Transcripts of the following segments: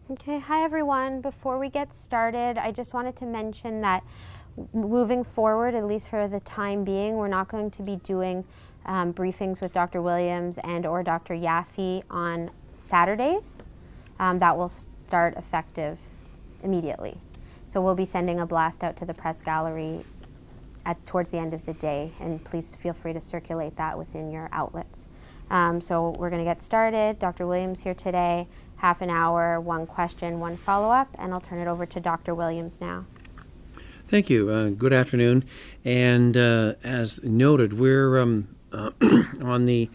Okay, hi everyone. Before we get started, I just wanted to mention that moving forward, at least for the time being, we're not going to be doing briefings with Dr. Williams and or Dr. Yaffe on Saturdays. That will start effective immediately. So we'll be sending a blast out to the press gallery towards the end of the day, and please feel free to circulate that within your outlets. So we're going to get started. Dr. Williams here today. Half an hour, one question, one follow-up, and I'll turn it over to Dr. Williams now. Thank you. Good afternoon. And as noted, we're on the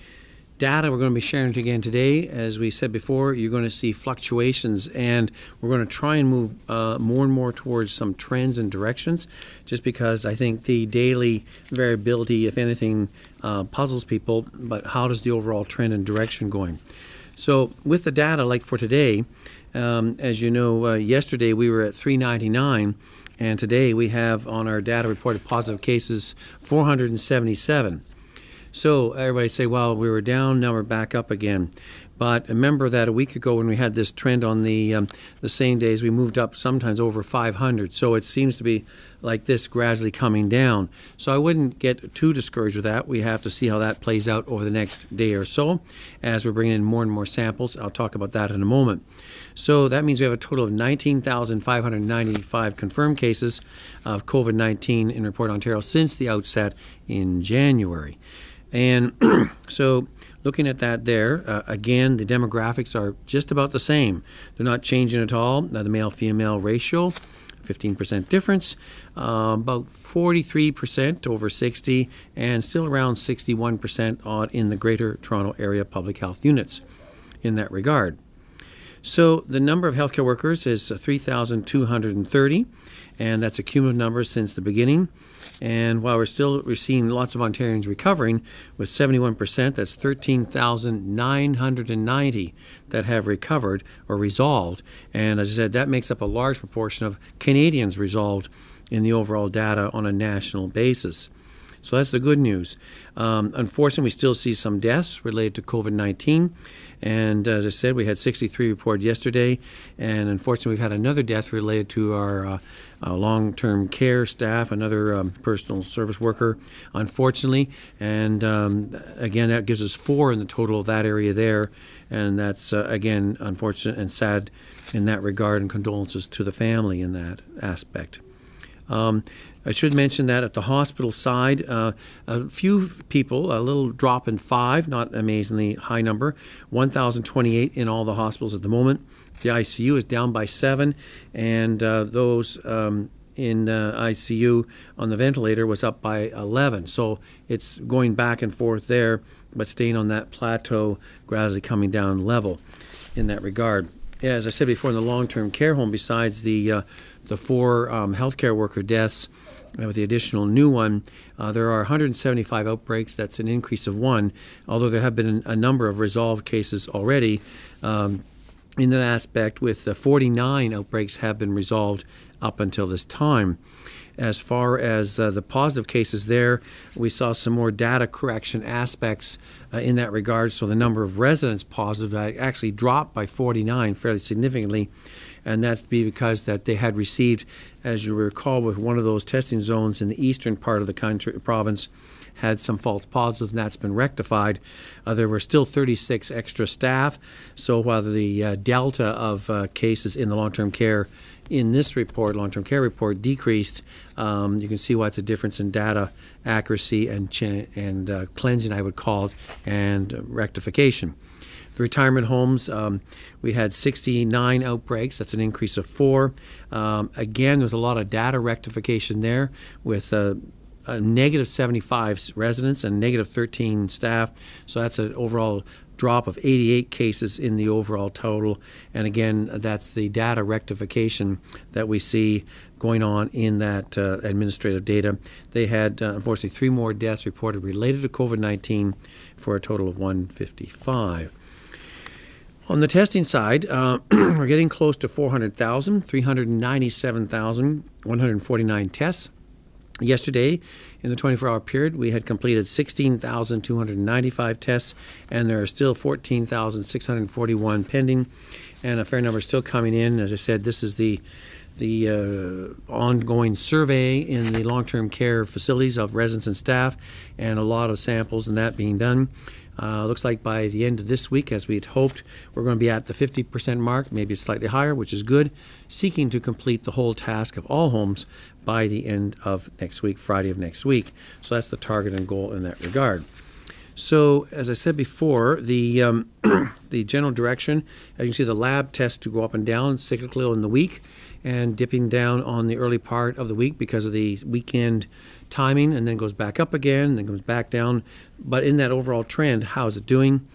data we're going to be sharing again today. As we said before, you're going to see fluctuations, and we're going to try and move more and more towards some trends and directions, just because I think the daily variability, if anything, puzzles people. But how does the overall trend and direction going? So with the data, like for today, as you know, yesterday we were at 399, and today we have on our data reported positive cases 477. So everybody say, well, we were down, now we're back up again. But remember that a week ago when we had this trend on the same days, we moved up sometimes over 500. So it seems to be like this gradually coming down. So I wouldn't get too discouraged with that. We have to see how that plays out over the next day or so as we're bringing in more and more samples. I'll talk about that in a moment. So that means we have a total of 19,595 confirmed cases of COVID-19 in Report Ontario since the outset in January. And so looking at that there, again, the demographics are just about the same. They're not changing at all. The male-female ratio, 15% difference, about 43% over 60, and still around 61% odd in the Greater Toronto Area Public Health Units in that regard. So the number of healthcare workers is 3,230, and that's a cumulative number since the beginning. And while we're seeing lots of Ontarians recovering, with 71%, that's 13,990 that have recovered or resolved. And as I said, that makes up a large proportion of Canadians resolved in the overall data on a national basis. So that's the good news. Unfortunately, we still see some deaths related to COVID-19. And as I said, we had 63 reported yesterday. And unfortunately, we've had another death related to our long-term care staff, another personal service worker, unfortunately. And again, that gives us 4 in the total of that area there. And that's, again, unfortunate and sad in that regard, and condolences to the family in that aspect. I should mention that at the hospital side, a few people, a little drop in 5, not an amazingly high number, 1,028 in all the hospitals at the moment. The ICU is down by 7, and those in ICU on the ventilator was up by 11. So it's going back and forth there, but staying on that plateau, gradually coming down level in that regard. As I said before, in the long-term care home, besides the 4 healthcare worker deaths, with the additional new one, there are 175 outbreaks. That's an increase of 1, although there have been a number of resolved cases already in that aspect, with 49 outbreaks have been resolved up until this time. As far as the positive cases there, we saw some more data correction aspects in that regard. So the number of residents positive actually dropped by 49 fairly significantly. And that's because that they had received, as you recall, with one of those testing zones in the eastern part of the province, had some false positives, and that's been rectified. There were still 36 extra staff. So while the delta of cases in the long-term care in this report, long-term care report, decreased, you can see why it's a difference in data accuracy and cleansing, I would call it, and rectification. The retirement homes, we had 69 outbreaks. That's an increase of 4. Again, there's a lot of data rectification there, with a negative 75 residents and negative 13 staff. So that's an overall drop of 88 cases in the overall total. And again, that's the data rectification that we see going on in that administrative data. They had, unfortunately, 3 more deaths reported related to COVID-19 for a total of 155. On the testing side, we're getting close to 400,000, 397,149 tests. Yesterday, in the 24-hour period, we had completed 16,295 tests, and there are still 14,641 pending. and a fair number still coming in. As I said, this is the ongoing survey in the long-term care facilities of residents and staff, and a lot of samples and that being done. Looks like by the end of this week, as we had hoped, we're going to be at the 50% mark, maybe slightly higher, which is good, seeking to complete the whole task of all homes by the end of next week, Friday of next week. So that's the target and goal in that regard. So, as I said before, the the general direction, as you can see, the lab tests to go up and down cyclically in the week, and dipping down on the early part of the week because of the weekend timing, and then goes back up again, and then comes back down. But in that overall trend, how is it doing?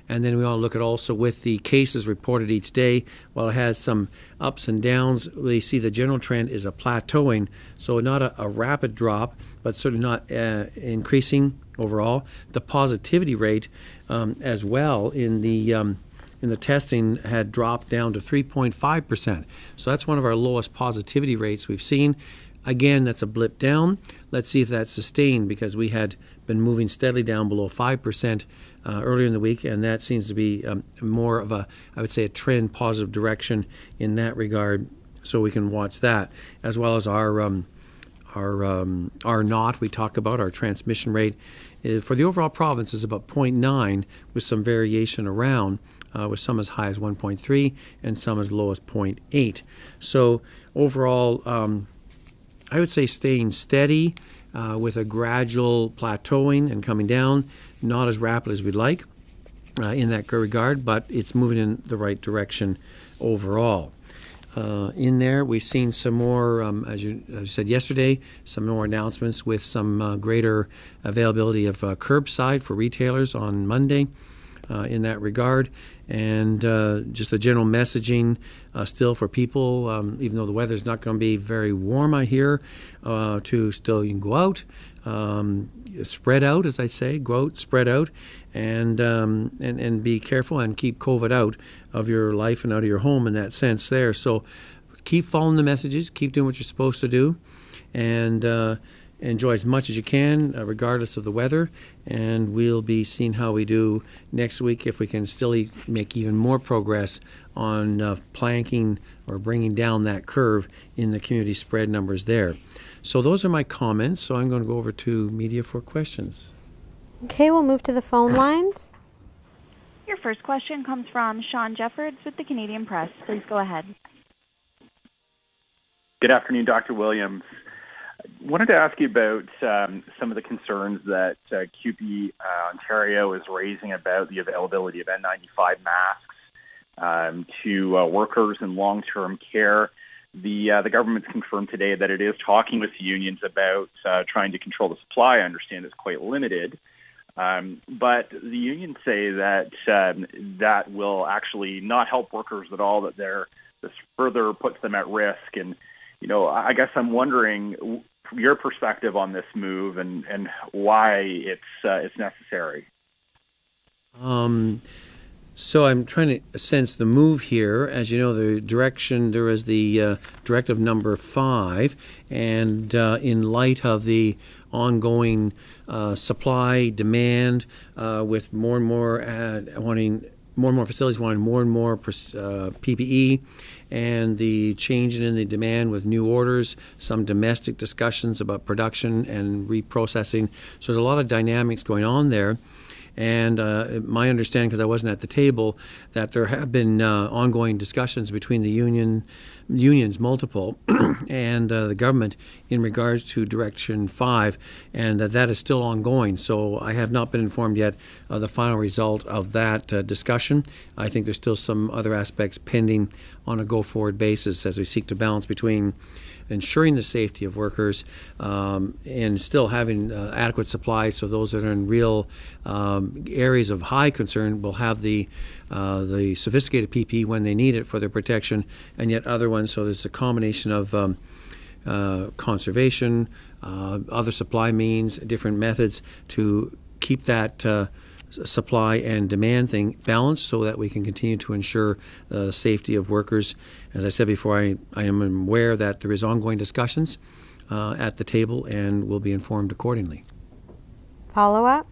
And then we want to look at also with the cases reported each day. While it has some ups and downs, we see the general trend is a plateauing, so not a rapid drop, but certainly not increasing overall. The positivity rate as well in the testing had dropped down to 3.5%. So that's one of our lowest positivity rates we've seen. Again, that's a blip down. Let's see if that's sustained, because we had been moving steadily down below 5% earlier in the week, and that seems to be more of a, I would say, a trend positive direction in that regard. So we can watch that, as well as our NOT we talk about, our transmission rate. For the overall province is about 0.9 with some variation around, with some as high as 1.3 and some as low as 0.8. So overall, I would say staying steady with a gradual plateauing and coming down, not as rapid as we'd like in that regard, but it's moving in the right direction overall. In there, we've seen some more, as you said yesterday, some more announcements with some greater availability of curbside for retailers on Monday in that regard. And just the general messaging still for people, even though the weather's not going to be very warm, I hear, to still you can go out, spread out, as I say, go out, spread out, and be careful and keep COVID out of your life and out of your home in that sense there. So keep following the messages, keep doing what you're supposed to do, and enjoy as much as you can, regardless of the weather. And we'll be seeing how we do next week, if we can still make even more progress on planking or bringing down that curve in the community spread numbers there. So those are my comments. So I'm going to go over to media for questions. Okay, we'll move to the phone lines. Your first question comes from Sean Jeffords with the Canadian Press. Please go ahead. Good afternoon, Dr. Williams. Wanted to ask you about some of the concerns that QP Ontario is raising about the availability of N95 masks to workers in long-term care. The government's confirmed today that it is talking with unions about trying to control the supply. I understand it's quite limited. But the unions say that that will actually not help workers at all, that this further puts them at risk. And, you know, I guess I'm wondering your perspective on this move and why it's necessary. So I'm trying to sense the move here. As you know, the direction, there is the directive number 5, and in light of the ongoing supply demand, with more and more facilities wanting more and more PPE, and the change in the demand with new orders, some domestic discussions about production and reprocessing. So there's a lot of dynamics going on there. And my understanding, because I wasn't at the table, that there have been ongoing discussions between the unions, multiple, and the government in regards to Direction 5, and that is still ongoing. So I have not been informed yet of the final result of that discussion. I think there's still some other aspects pending on a go-forward basis as we seek to balance between ensuring the safety of workers and still having adequate supply, so those that are in real areas of high concern will have the sophisticated PPE when they need it for their protection, and yet other ones, so there's a combination of conservation, other supply means, different methods to keep that supply and demand thing balanced so that we can continue to ensure the safety of workers. As I said before, I am aware that there is ongoing discussions at the table and will be informed accordingly. Follow up?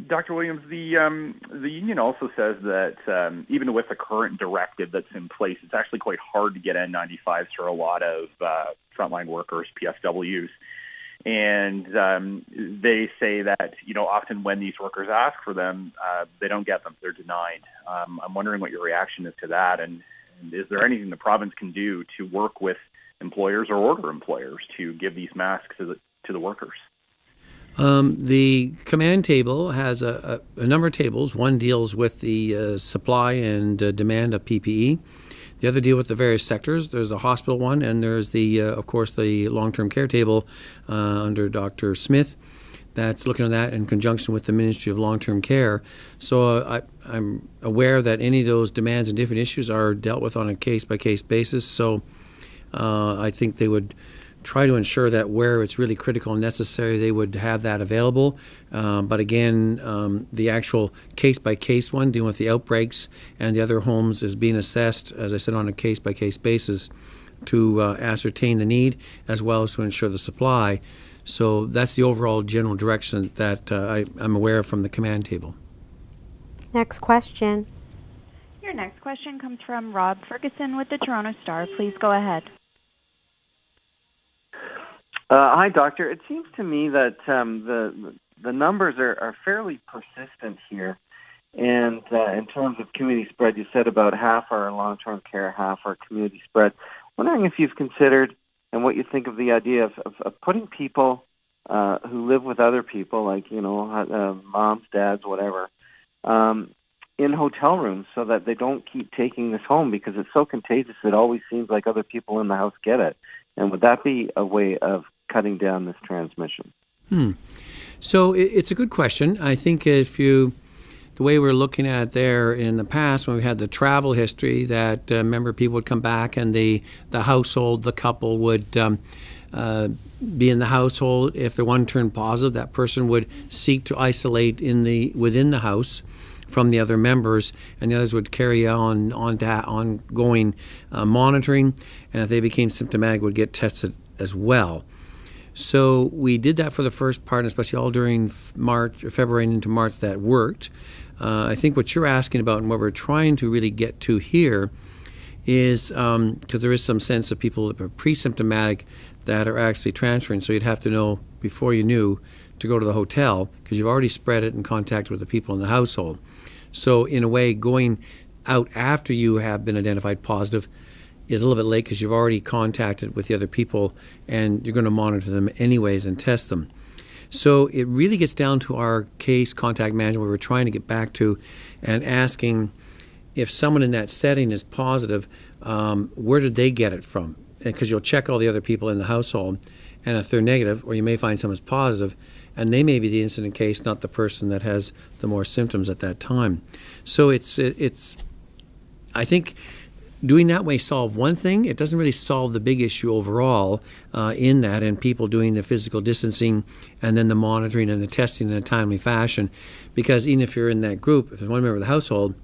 Dr. Williams, the union also says that even with the current directive that's in place, it's actually quite hard to get N95s for a lot of frontline workers, PSWs. And they say that, often when these workers ask for them, they don't get them. They're denied. I'm wondering what your reaction is to that, and is there anything the province can do to work with employers or order employers to give these masks to the workers? The command table has a number of tables. One deals with the supply and demand of PPE. The other deal with the various sectors. There's the hospital one, and there's of course, the long-term care table under Dr. Smith that's looking at that in conjunction with the Ministry of Long-Term Care. So I'm aware that any of those demands and different issues are dealt with on a case-by-case basis. So I think they would try to ensure that where it's really critical and necessary, they would have that available. But again, the actual case-by-case one, dealing with the outbreaks and the other homes, is being assessed, as I said, on a case-by-case basis to ascertain the need as well as to ensure the supply. So that's the overall general direction that I'm aware of from the command table. Next question. Your next question comes from Rob Ferguson with the Toronto Star. Please go ahead. Hi, Doctor. It seems to me that the numbers are fairly persistent here. And in terms of community spread, you said about half are long-term care, half are community spread. Wondering if you've considered and what you think of the idea of putting people who live with other people, like, moms, dads, whatever, in hotel rooms so that they don't keep taking this home because it's so contagious. It always seems like other people in the house get it. And would that be a way of cutting down this transmission? So it's a good question. I think the way we're looking at it there in the past, when we had the travel history, that remember people would come back and the household, the couple would be in the household. If the one turned positive, that person would seek to isolate within the house from the other members, and the others would carry on ongoing monitoring, and if they became symptomatic, would get tested as well. So we did that for the first part, and especially all during February and into March, that worked. I think what you're asking about and what we're trying to really get to here is, because there is some sense of people that are pre-symptomatic that are actually transferring, so you'd have to know before you knew to go to the hotel because you've already spread it in contact with the people in the household. So in a way, going out after you have been identified positive is a little bit late because you've already contacted with the other people and you're going to monitor them anyways and test them. So it really gets down to our case contact management where we're trying to get back to and asking if someone in that setting is positive, where did they get it from? Because you'll check all the other people in the household, and if they're negative, or you may find someone's positive, and they may be the incident case, not the person that has the more symptoms at that time. So it's I think doing that may solve one thing. It doesn't really solve the big issue overall in that, and people doing the physical distancing and then the monitoring and the testing in a timely fashion. Because even if you're in that group, if there's one member of the household,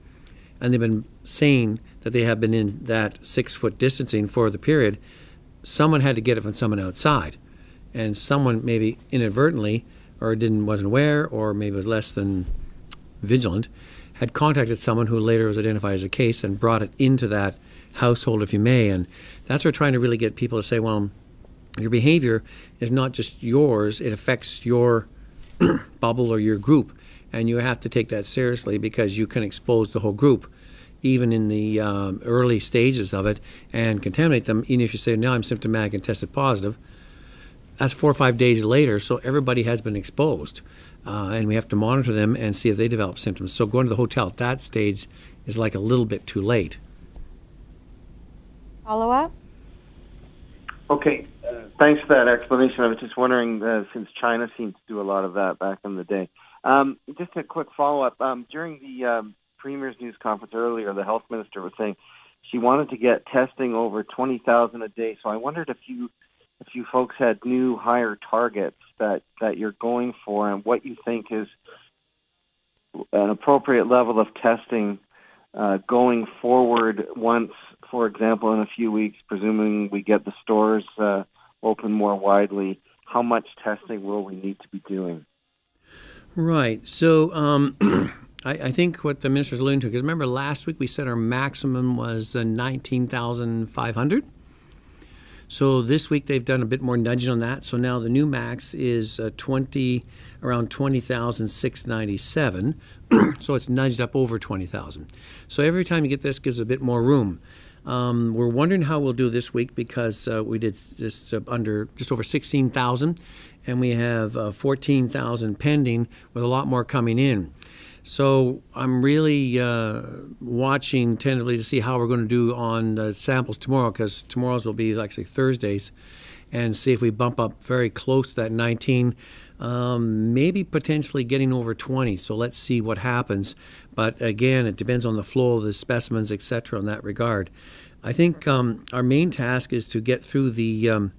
and they've been saying that they have been in that 6-foot distancing for the period, someone had to get it from someone outside. And someone maybe inadvertently or wasn't aware or maybe was less than vigilant, had contacted someone who later was identified as a case and brought it into that household, if you may. And that's what we're trying to really get people to say, well, your behavior is not just yours, it affects your bubble or your group. And you have to take that seriously because you can expose the whole group, even in the early stages of it, and contaminate them. Even if you say, now I'm symptomatic and tested positive, that's 4 or 5 days later, so everybody has been exposed. And we have to monitor them and see if they develop symptoms. So going to the hotel at that stage is like a little bit too late. Follow-up? Okay, thanks for that explanation. I was just wondering, since China seemed to do a lot of that back in the day. Just a quick follow-up. During the Premier's news conference earlier, the health minister was saying she wanted to get testing over 20,000 a day. So I wondered if you folks had new higher targets that you're going for and what you think is an appropriate level of testing going forward once, for example, in a few weeks, presuming we get the stores open more widely, how much testing will we need to be doing? Right. So I think what the minister's alluding to, because remember last week we said our maximum was 19,500. So this week they've done a bit more nudging on that. So now the new max is around 20,697. So it's nudged up over 20,000. So every time you get this, gives a bit more room. We're wondering how we'll do this week because we did just over 16,000, and we have 14,000 pending with a lot more coming in. So I'm really watching tentatively to see how we're going to do on samples tomorrow, because tomorrow's will be actually Thursdays, and see if we bump up very close to that 19, maybe potentially getting over 20. So let's see what happens. But again, it depends on the flow of the specimens, etc. in that regard. I think our main task is to get through the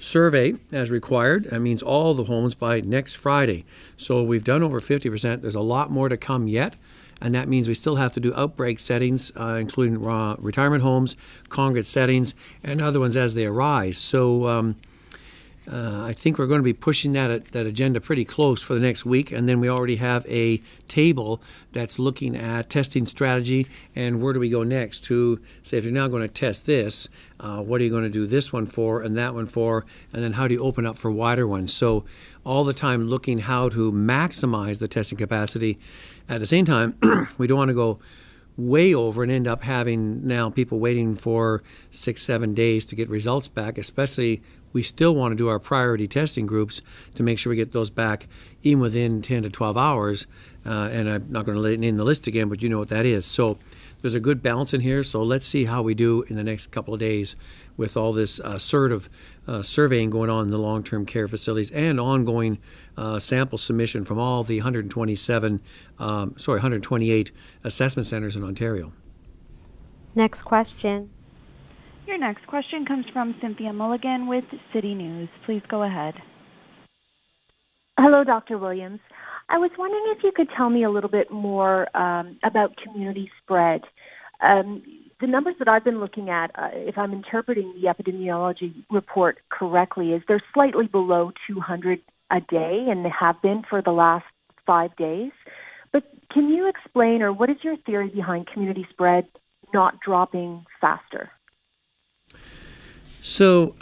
survey as required. That means all the homes by next Friday. So we've done over 50%. There's a lot more to come yet. And that means we still have to do outbreak settings, including retirement homes, congregate settings, and other ones as they arise. So I think we're going to be pushing that agenda pretty close for the next week. And then we already have a table that's looking at testing strategy and where do we go next to say, if you're now going to test this, what are you going to do this one for and that one for, and then how do you open up for wider ones? So all the time looking how to maximize the testing capacity. At the same time, we don't want to go way over and end up having now people waiting for 6-7 days to get results back, especially we still want to do our priority testing groups to make sure we get those back even within 10 to 12 hours. And I'm not going to name the list again, but you know what that is. So there's a good balance in here. So let's see how we do in the next couple of days with all this sort of surveying going on in the long-term care facilities and ongoing sample submission from all the 128 assessment centers in Ontario. Next question. Your next question comes from Cynthia Mulligan with City News. Please go ahead. Hello, Dr. Williams. I was wondering if you could tell me a little bit more about community spread. The numbers that I've been looking at, if I'm interpreting the epidemiology report correctly, is they're slightly below 200 a day, and they have been for the last 5 days. But can you explain, or what is your theory behind community spread not dropping faster? So,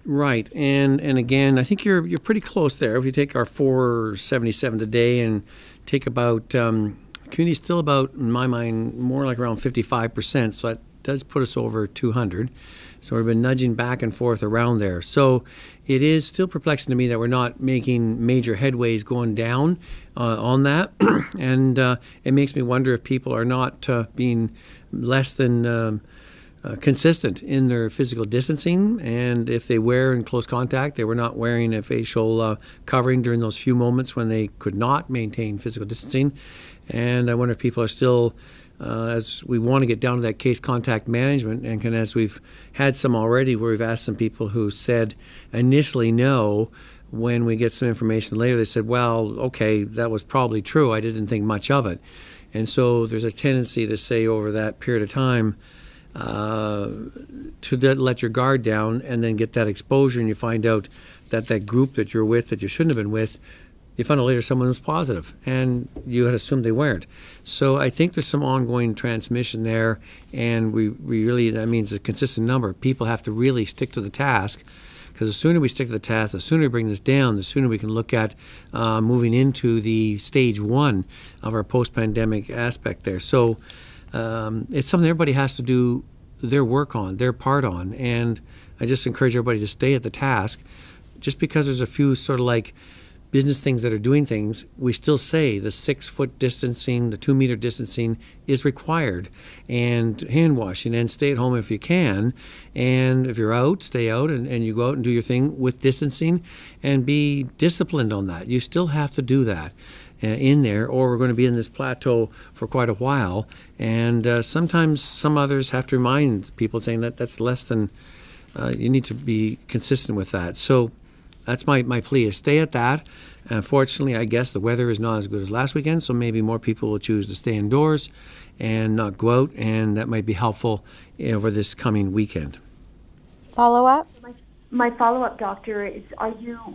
right, and again, I think you're pretty close there. If you take our 477 today and take about community still about, in my mind, more like around 55%. So that does put us over 200. So we've been nudging back and forth around there. So it is still perplexing to me that we're not making major headways going down on that, and it makes me wonder if people are not being less than consistent in their physical distancing, and if they were in close contact, they were not wearing a facial covering during those few moments when they could not maintain physical distancing. And I wonder if people are still, as we want to get down to that case contact management, and as we've had some already where we've asked some people who said initially no, when we get some information later, they said, well, okay, that was probably true. I didn't think much of it. And so there's a tendency to say over that period of time, to let your guard down and then get that exposure, and you find out that that group that you're with that you shouldn't have been with, you find out later someone was positive and you had assumed they weren't. So I think there's some ongoing transmission there, and we really, that means a consistent number. People have to really stick to the task, because the sooner we stick to the task, the sooner we bring this down, the sooner we can look at moving into the stage 1 of our post-pandemic aspect there. So it's something everybody has to do their work on, their part on, and I just encourage everybody to stay at the task. Just because there's a few sort of like business things that are doing things, we still say the 6-foot distancing, the 2-meter distancing is required, and hand washing, and stay at home if you can, and if you're out, stay out, and you go out and do your thing with distancing, and be disciplined on that. You still have to do that in there, or we're going to be in this plateau for quite a while. And sometimes some others have to remind people, saying that that's less than, you need to be consistent with that. So that's my plea, is stay at that. Unfortunately, I guess the weather is not as good as last weekend, so maybe more people will choose to stay indoors and not go out, and that might be helpful over this coming weekend. Follow up? My follow-up, doctor, is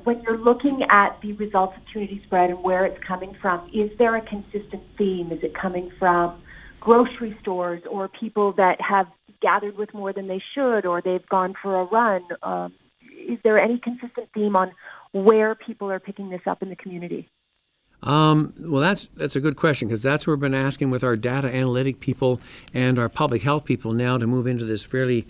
when you're looking at the results of community spread and where it's coming from, is there a consistent theme? Is it coming from grocery stores or people that have gathered with more than they should, or they've gone for a run? Is there any consistent theme on where people are picking this up in the community? Well, that's a good question, because that's what we've been asking with our data analytic people and our public health people now to move into this fairly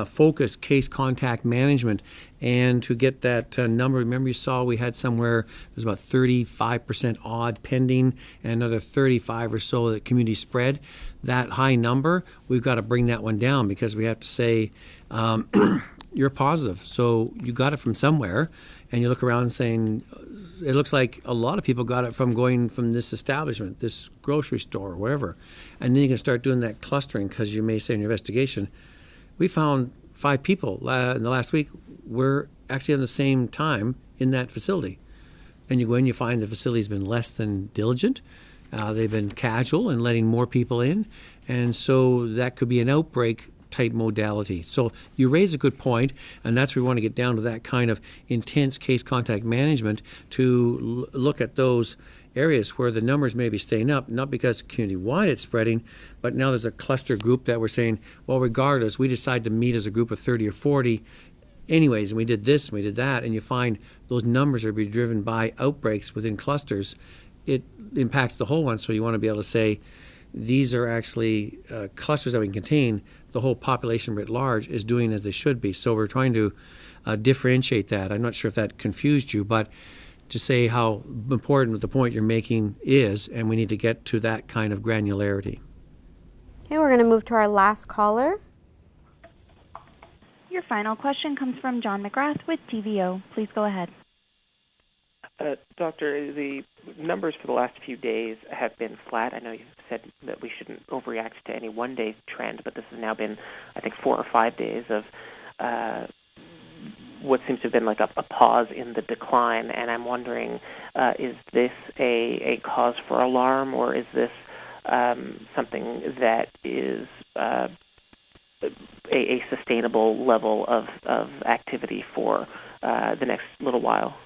focused case contact management and to get that number. Remember, you saw we had somewhere there's about 35% odd pending and another 35 or so that community spread. That high number, we've got to bring that one down, because we have to say you're positive, so you got it from somewhere. And you look around saying, it looks like a lot of people got it from going from this establishment, this grocery store, or whatever. And then you can start doing that clustering, because you may say in your investigation, we found 5 people in the last week were actually on the same time in that facility. And you go in, you find the facility's been less than diligent. They've been casual in letting more people in. And so that could be an outbreak type modality. So you raise a good point, and that's where we want to get down to that kind of intense case contact management to look at those areas where the numbers may be staying up, not because community-wide it's spreading, but now there's a cluster group that we're saying, well, regardless, we decide to meet as a group of 30 or 40 anyways, and we did this and we did that, and you find those numbers are being driven by outbreaks within clusters. It impacts the whole one, so you want to be able to say, these are actually clusters that we can contain. The whole population writ large is doing as they should be. So we're trying to differentiate that. I'm not sure if that confused you, but to say how important the point you're making is, and we need to get to that kind of granularity. Okay, we're going to move to our last caller. Your final question comes from John McGrath with TVO. Please go ahead. Doctor, the numbers for the last few days have been flat. I know you've said that we shouldn't overreact to any one-day trend, but this has now been, I think, 4 or 5 days of what seems to have been like a pause in the decline. And I'm wondering, is this a cause for alarm, or is this something that is a sustainable level of activity for the next little while?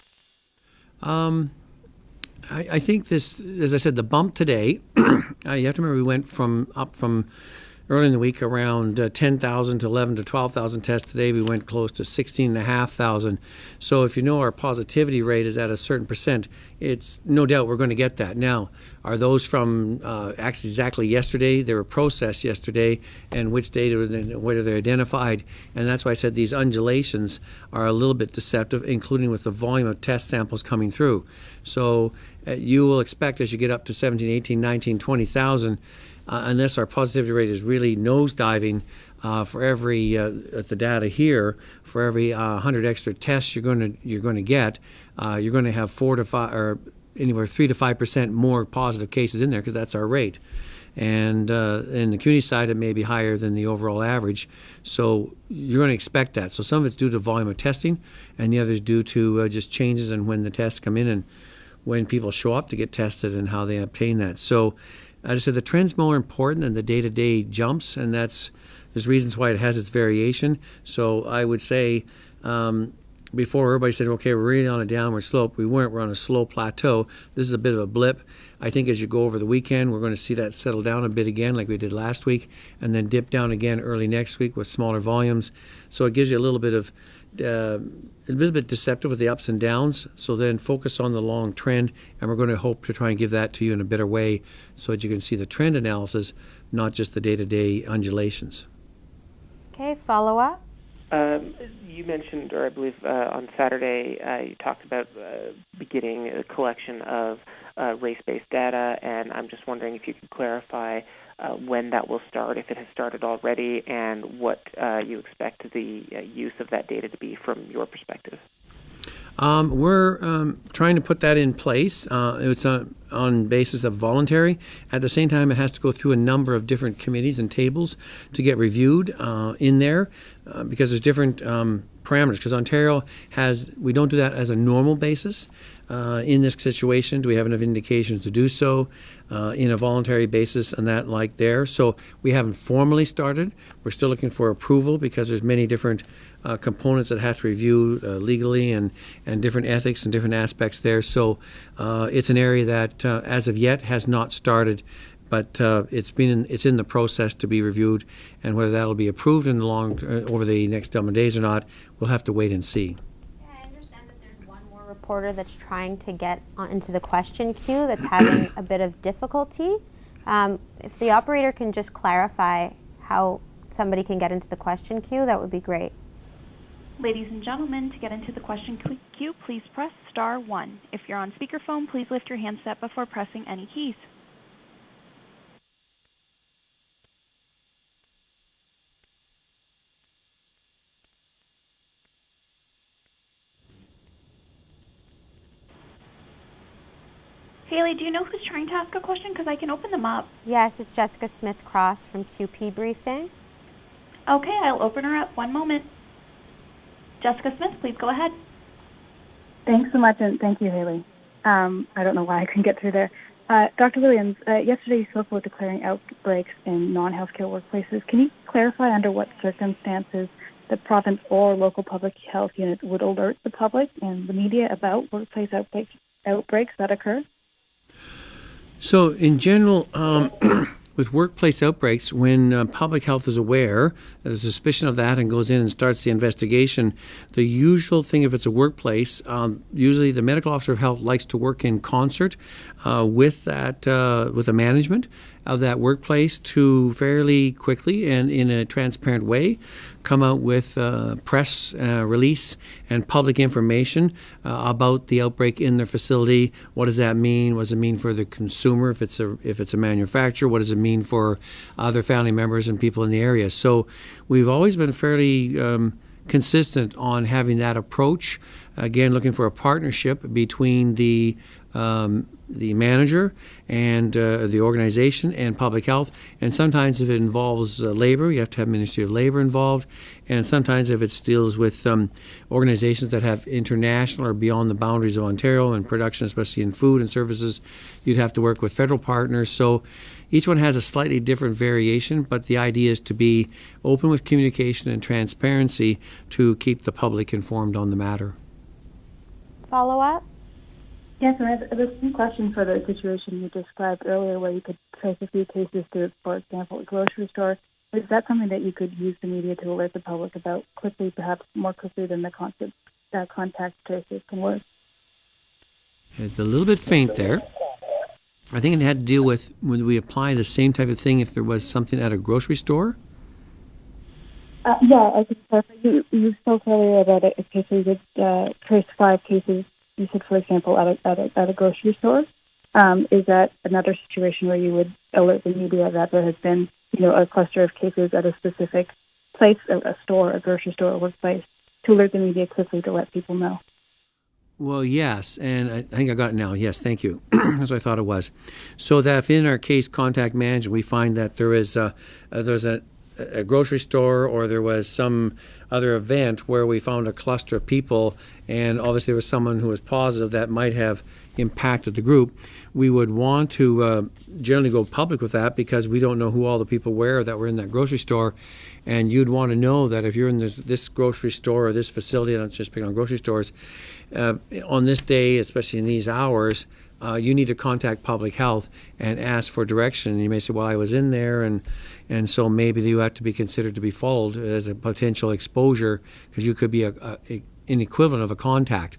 I think this, as I said, the bump today, you have to remember we went up from early in the week around 10,000 to 11 to 12,000 tests. Today we went close to 16,500. So if you know our positivity rate is at a certain percent, it's no doubt we're going to get that. Now, are those from actually exactly yesterday? They were processed yesterday, and which data was, whether they're identified. And that's why I said these undulations are a little bit deceptive, including with the volume of test samples coming through. So you will expect as you get up to 17, 18, 19, 20,000, unless our positivity rate is really nosediving, for every the data here, for every 100 extra tests you're going to get, you're going to have 4 to 5 or anywhere 3 to 5% more positive cases in there, because that's our rate. And in the community side, it may be higher than the overall average. So you're going to expect that. So some of it's due to volume of testing, and the other is due to just changes in when the tests come in and when people show up to get tested and how they obtain that. So as I said, the trend's more important than the day-to-day jumps, and there's reasons why it has its variation. So I would say before everybody said, okay, we're really on a downward slope, we weren't. We're on a slow plateau. This is a bit of a blip. I think as you go over the weekend, we're going to see that settle down a bit again like we did last week, and then dip down again early next week with smaller volumes. So it gives you a little bit of a little bit deceptive with the ups and downs. So then focus on the long trend, and we're going to hope to try and give that to you in a better way so that you can see the trend analysis, not just the day-to-day undulations. Okay, follow up. You mentioned, or I believe on Saturday, you talked about beginning a collection of race-based data, and I'm just wondering if you could clarify when that will start, if it has started already, and what you expect the use of that data to be from your perspective. We're trying to put that in place. It's on basis of voluntary. At the same time, it has to go through a number of different committees and tables to get reviewed in there, because there's different parameters, because Ontario we don't do that as a normal basis. In this situation, do we have enough indications to do so in a voluntary basis and that like there? So we haven't formally started. We're still looking for approval because there's many different components that have to review legally and different ethics and different aspects there. So it's an area that as of yet has not started, but it's in the process to be reviewed, and whether that'll be approved in the over the next number of days or not, we'll have to wait and see. I understand that there's one more reporter that's trying to get into the question queue that's having a bit of difficulty. If the operator can just clarify how somebody can get into the question queue, that would be great. Ladies and gentlemen, to get into the question queue, please press star 1. If you're on speakerphone, please lift your handset before pressing any keys. Haley, do you know who's trying to ask a question? Because I can open them up. Yes, it's Jessica Smith-Cross from QP Briefing. Okay, I'll open her up. One moment. Jessica Smith, please go ahead. Thanks so much, and thank you, Haley. I don't know why I couldn't get through there. Dr. Williams, yesterday you spoke about declaring outbreaks in non-healthcare workplaces. Can you clarify under what circumstances the province or local public health unit would alert the public and the media about workplace outbreaks that occur? So in general, with workplace outbreaks, when public health is aware, there's a suspicion of that and goes in and starts the investigation, the usual thing if it's a workplace, usually the medical officer of health likes to work in concert with the management of that workplace to fairly quickly and in a transparent way come out with press release and public information about the outbreak in their facility. What does that mean? What does it mean for the consumer if it's a manufacturer? What does it mean for other family members and people in the area? So we've always been fairly consistent on having that approach. Again, looking for a partnership between the manager and the organization and public health. And sometimes if it involves labor, you have to have Ministry of Labor involved. And sometimes if it deals with organizations that have international or beyond the boundaries of Ontario and production, especially in food and services, you'd have to work with federal partners. So each one has a slightly different variation, but the idea is to be open with communication and transparency to keep the public informed on the matter. Follow up? Yes, and I have a few questions for the situation you described earlier where you could trace a few cases to, for example, a grocery store. Is that something that you could use the media to alert the public about quickly, perhaps more quickly than the contact traces can work? It's a little bit faint there. I think it had to deal with would we apply the same type of thing if there was something at a grocery store? Yeah, I think you spoke earlier about a case where you could trace 5 cases. You said, for example, at a grocery store. Is that another situation where you would alert the media that there has been, a cluster of cases at a specific place, a store, a grocery store, a workplace, to alert the media quickly to let people know? Well, yes, and I think I got it now. Yes, thank you. As I thought it was. So that if in our case contact management we find that there's a grocery store or there was some other event where we found a cluster of people and obviously there was someone who was positive that might have impacted the group, we would want to generally go public with that because we don't know who all the people were that were in that grocery store. And you'd want to know that if you're in this grocery store or this facility, and I'm just picking on grocery stores, on this day, especially in these hours, you need to contact public health and ask for direction. And you may say, well, I was in there, and so maybe you have to be considered to be followed as a potential exposure because you could be an equivalent of a contact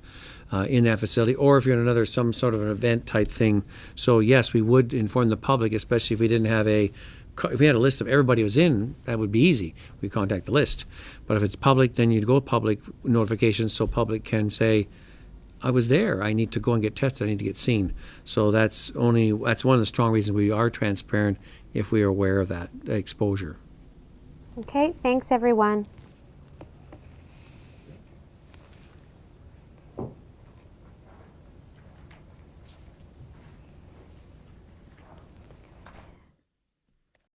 in that facility, or if you're in some sort of an event type thing. So yes, we would inform the public, especially if we didn't have if we had a list of everybody who was in, that would be easy. We contact the list. But if it's public, then you'd go public notifications so public can say, I was there. I need to go and get tested. I need to get seen. So that's one of the strong reasons we are transparent if we are aware of that exposure. Okay, thanks everyone.